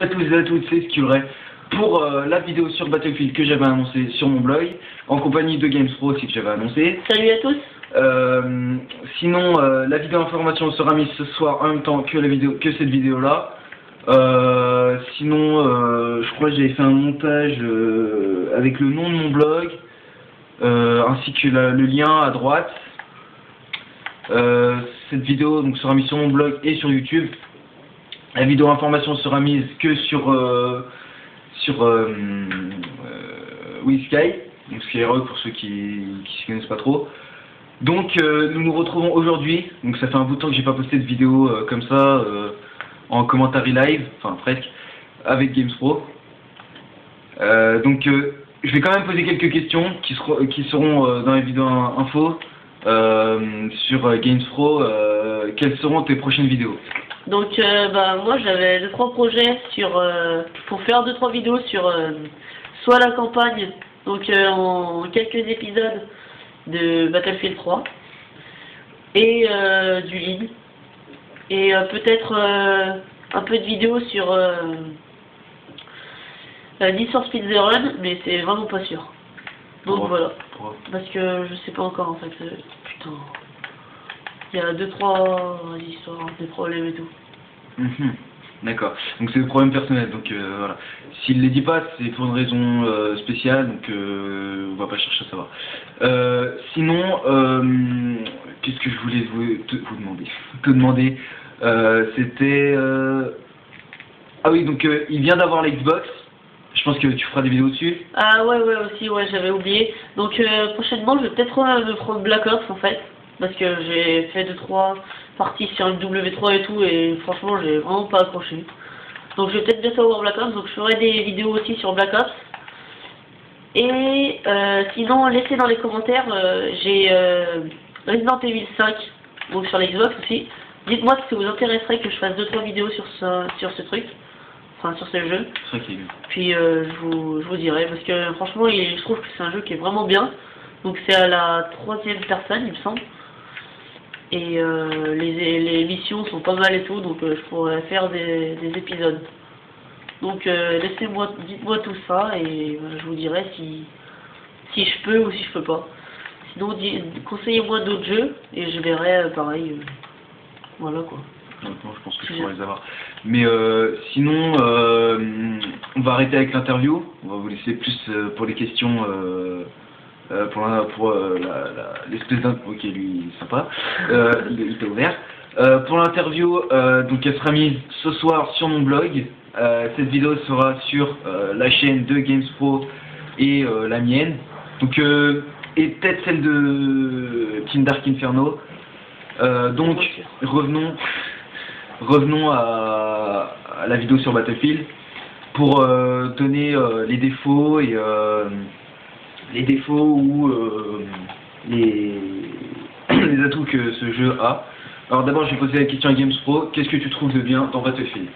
À tous et à toutes, c'est Skillray pour la vidéo sur Battlefield que j'avais annoncée sur mon blog, en compagnie de GamesPro aussi que j'avais annoncé. Salut à tous. Sinon, la vidéo information sera mise ce soir en même temps que cette vidéo là. Sinon, je crois que j'avais fait un montage avec le nom de mon blog, ainsi que le lien à droite. Cette vidéo donc sera mise sur mon blog et sur YouTube. La vidéo information sera mise que sur WeSky, donc Skyrock pour ceux qui ne connaissent pas trop. Donc nous nous retrouvons aujourd'hui, donc ça fait un bout de temps que j'ai pas posté de vidéo comme ça en commentaire live, enfin presque, avec GamesPro. Donc je vais quand même poser quelques questions qui seront dans les vidéos info sur GamesPro. Quelles seront tes prochaines vidéos? Donc moi j'avais 2-3 projets pour faire 2-3 vidéos sur soit la campagne, donc en quelques épisodes de Battlefield 3 et du lead, et peut-être un peu de vidéos sur Need for Speed The Run, mais c'est vraiment pas sûr. Donc voilà, parce que je sais pas encore en fait. Putain. Il y a 2-3 histoires, des problèmes et tout. D'accord. Donc c'est des problèmes personnels. Donc voilà. S'il ne les dit pas, c'est pour une raison spéciale. Donc on va pas chercher à savoir. Sinon, qu'est-ce que je voulais vous demander? Te demander. C'était. Ah oui, donc il vient d'avoir l'Xbox. Je pense que tu feras des vidéos dessus. Ah ouais aussi, ouais, j'avais oublié. Donc prochainement, je vais peut-être me prendre Black Ops en fait. Parce que j'ai fait 2-3 parties sur le W3 et tout, et franchement j'ai vraiment pas accroché. Donc je vais peut-être bientôt avoir Black Ops, donc je ferai des vidéos aussi sur Black Ops. Et sinon, laissez dans les commentaires, j'ai Resident Evil 5, donc sur l'Xbox aussi. Dites-moi si ça vous intéresserait que je fasse 2-3 vidéos sur ce truc, enfin sur ce jeu. C'est vrai qu'il est bien. Puis je vous dirai, parce que franchement je trouve que c'est un jeu qui est vraiment bien. Donc c'est à la 3e personne il me semble. Et les missions sont pas mal et tout, donc je pourrais faire des épisodes. Donc dites-moi tout ça et je vous dirai si je peux ou si je peux pas. Sinon conseillez-moi d'autres jeux et je verrai pareil. Voilà quoi. Honnêtement, je pense que je pourrais les avoir. Mais sinon, on va arrêter avec l'interview. On va vous laisser plus pour les questions. Pour l'espèce d'un... Ok, lui, sympa. Il était ouvert. Pour l'interview, donc elle sera mise ce soir sur mon blog. Cette vidéo sera sur la chaîne de GamesPro et la mienne. Donc, et peut-être celle de Team Dark Inferno. Donc, revenons à la vidéo sur Battlefield pour donner les défauts et... les défauts ou les atouts que ce jeu a. Alors d'abord, je vais poser la question à GamesPro. Qu'est-ce que tu trouves de bien dans Battlefield?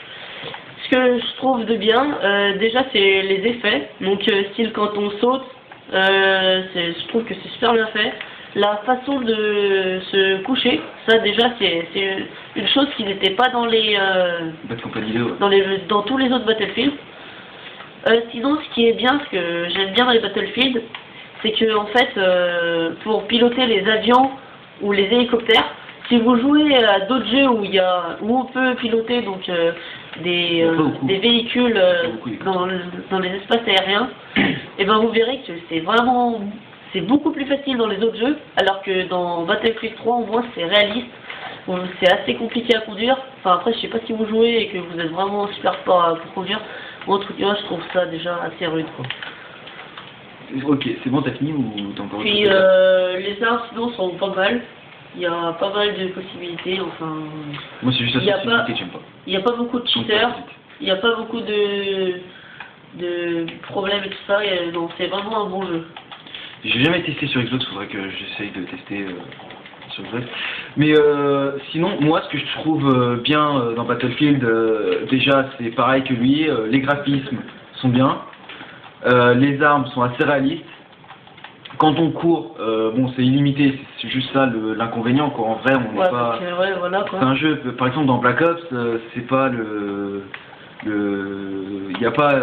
Ce que je trouve de bien, déjà c'est les effets. Donc style quand on saute, je trouve que c'est super bien fait. La façon de se coucher, ça déjà c'est une chose qui n'était pas dans les Bad Company 2, ouais. dans tous les autres Battlefield. Sinon, ce qui est bien, ce que j'aime bien dans les Battlefield, c'est que en fait, pour piloter les avions ou les hélicoptères, si vous jouez à d'autres jeux où on peut piloter donc des véhicules dans les espaces aériens, et ben vous verrez que c'est beaucoup plus facile dans les autres jeux, alors que dans Battlefield 3 au moins c'est réaliste. C'est assez compliqué à conduire. Enfin après, je sais pas si vous jouez et que vous êtes vraiment super fort pour conduire. Moi, en tout cas, je trouve ça déjà assez rude, quoi. Ok, c'est bon, t'as fini ou t'as encore... Puis les armes sinon sont pas mal. Il y a pas mal de possibilités, enfin... Moi c'est juste la sensibilité que j'aime pas. Il n'y a pas beaucoup de cheaters, il n'y a pas beaucoup de problèmes et tout ça, donc c'est vraiment un bon jeu. J'ai jamais testé sur Xbox, faudrait que j'essaye de tester sur Xbox. Mais sinon, moi ce que je trouve bien dans Battlefield, déjà c'est pareil que lui, les graphismes sont bien, les armes sont assez réalistes. Quand on court, bon c'est illimité, c'est juste ça l'inconvénient quoi. En vrai, on n'est pas... voilà, quoi. C'est un jeu, par exemple dans Black Ops, c'est pas il n'y a pas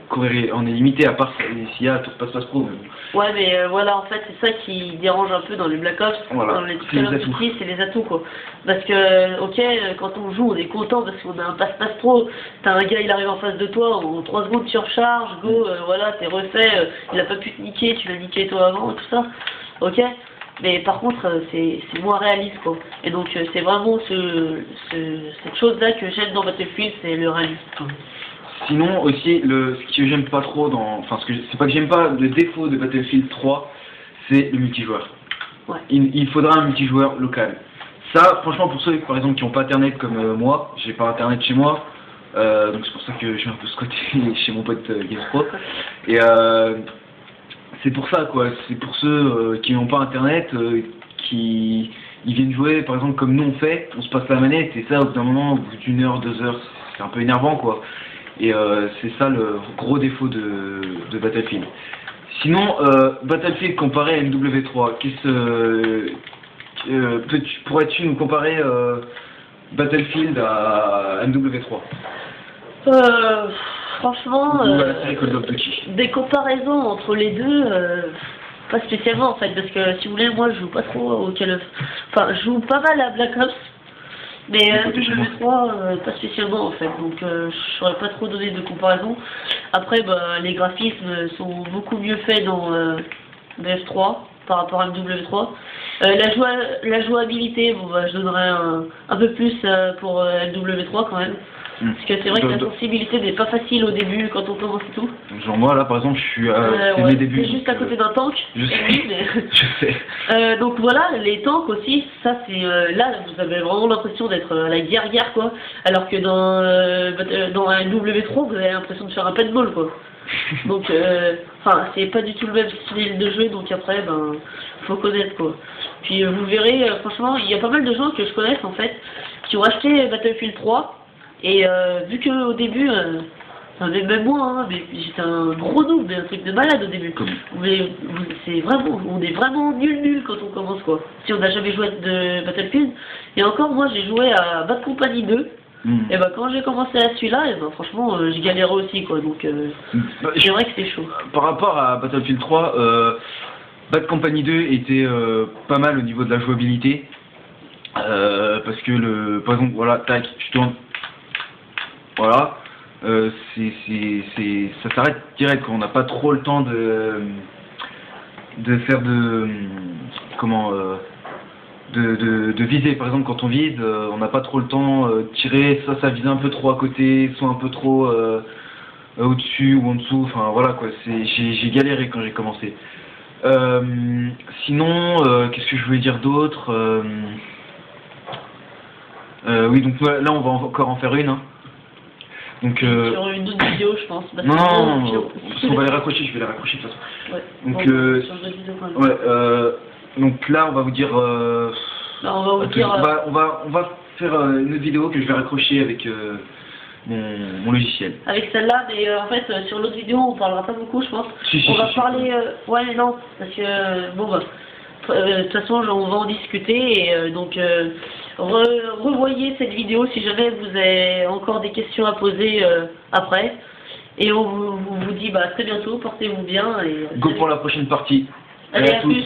courir, on est limité à part s'il y a tour passe pro. Mais bon. Ouais, mais voilà, en fait, c'est ça qui dérange un peu dans les Black Ops, Voilà, dans les Call of Duty, c'est les atouts, quoi. Parce que, ok, quand on joue, on est content parce qu'on a un passe pro, t'as un gars, il arrive en face de toi, en 3 secondes, tu recharges, go, voilà, t'es refait, il a pas pu te niquer, tu l'as niqué toi avant, tout ça, ok. Mais par contre, c'est moins réaliste, quoi. Et donc, c'est vraiment cette chose-là que j'aime dans Battlefield, c'est le réalisme, quoi. Sinon aussi, ce que j'aime pas trop enfin c'est pas que j'aime pas, le défaut de Battlefield 3, c'est le multijoueur. Ouais. Il faudra un multijoueur local. Ça, franchement, pour ceux par exemple qui n'ont pas internet comme moi, j'ai pas internet chez moi, donc c'est pour ça que je suis un peu squatté chez mon pote GamePro. Et c'est pour ça quoi, c'est pour ceux qui n'ont pas internet, qui ils viennent jouer par exemple comme nous on fait, on se passe la manette et ça au bout d'un moment, au bout d'une heure, 2 heures, c'est un peu énervant quoi. Et c'est ça le gros défaut de Battlefield. Sinon, Battlefield comparé à MW3, pourrais-tu nous comparer Battlefield à MW3? Franchement, Call of Duty. des comparaisons entre les deux, pas spécialement en fait, parce que si vous voulez, moi je joue pas trop au Call of... Enfin, je joue pas mal à Black Ops, mais MW3, pas spécialement en fait, donc je saurais pas trop donner de comparaison. Après, bah, les graphismes sont beaucoup mieux faits dans BF3 par rapport à MW3. La jouabilité, bon, bah, je donnerais un peu plus pour MW3 quand même. Parce que c'est vrai que la sensibilité n'est pas facile au début quand on commence et tout. Genre moi là par exemple je suis c'est mes débuts. C'est juste à côté d'un tank. Je sais. Mais... je sais. donc voilà, les tanks aussi, ça c'est là vous avez vraiment l'impression d'être à la guerre quoi. Alors que dans un W3 vous avez l'impression de faire un paintball quoi. Donc enfin c'est pas du tout le même style de jeu, donc après ben faut connaître quoi. Puis vous verrez franchement il y a pas mal de gens que je connaisse en fait qui ont acheté Battlefield 3. Et vu qu'au début, même moi, hein, mais j'étais un gros noob, mais un truc de malade au début. Mais c'est vraiment, on est vraiment nul quand on commence quoi. Si on n'a jamais joué de Battlefield. Et encore, moi j'ai joué à Bad Company 2. Et bah quand j'ai commencé à celui-là, et bah, franchement, j'ai galéré aussi quoi. Donc c'est vrai que c'est chaud. Par rapport à Battlefield 3, Bad Company 2 était pas mal au niveau de la jouabilité. Parce que par exemple, voilà, tac, je tourne. Voilà, ça s'arrête direct quand on n'a pas trop le temps de faire de viser. Par exemple, quand on vise, on n'a pas trop le temps de tirer, soit ça vise un peu trop à côté, soit un peu trop au-dessus ou en dessous. Enfin voilà quoi, j'ai galéré quand j'ai commencé. Sinon, qu'est-ce que je voulais dire d'autre? Oui, donc là on va encore en faire une. Hein. Donc, sur une autre vidéo, je pense. Non, on va les raccrocher, je vais les raccrocher de toute façon. Ouais. Donc, sur une autre vidéo, quand même. ouais, donc là, on va vous dire. Là, on va vous dire. On va faire une autre vidéo que je vais raccrocher avec mon logiciel. Avec celle-là, mais en fait, sur l'autre vidéo, on parlera pas beaucoup, je pense. On va parler. Ouais, mais non, parce que bon, bah. De toute façon, on va en discuter et donc revoyez cette vidéo si jamais vous avez encore des questions à poser après. Et on vous dit bah, à très bientôt, portez-vous bien. Et, go pour la prochaine partie. Allez, à plus.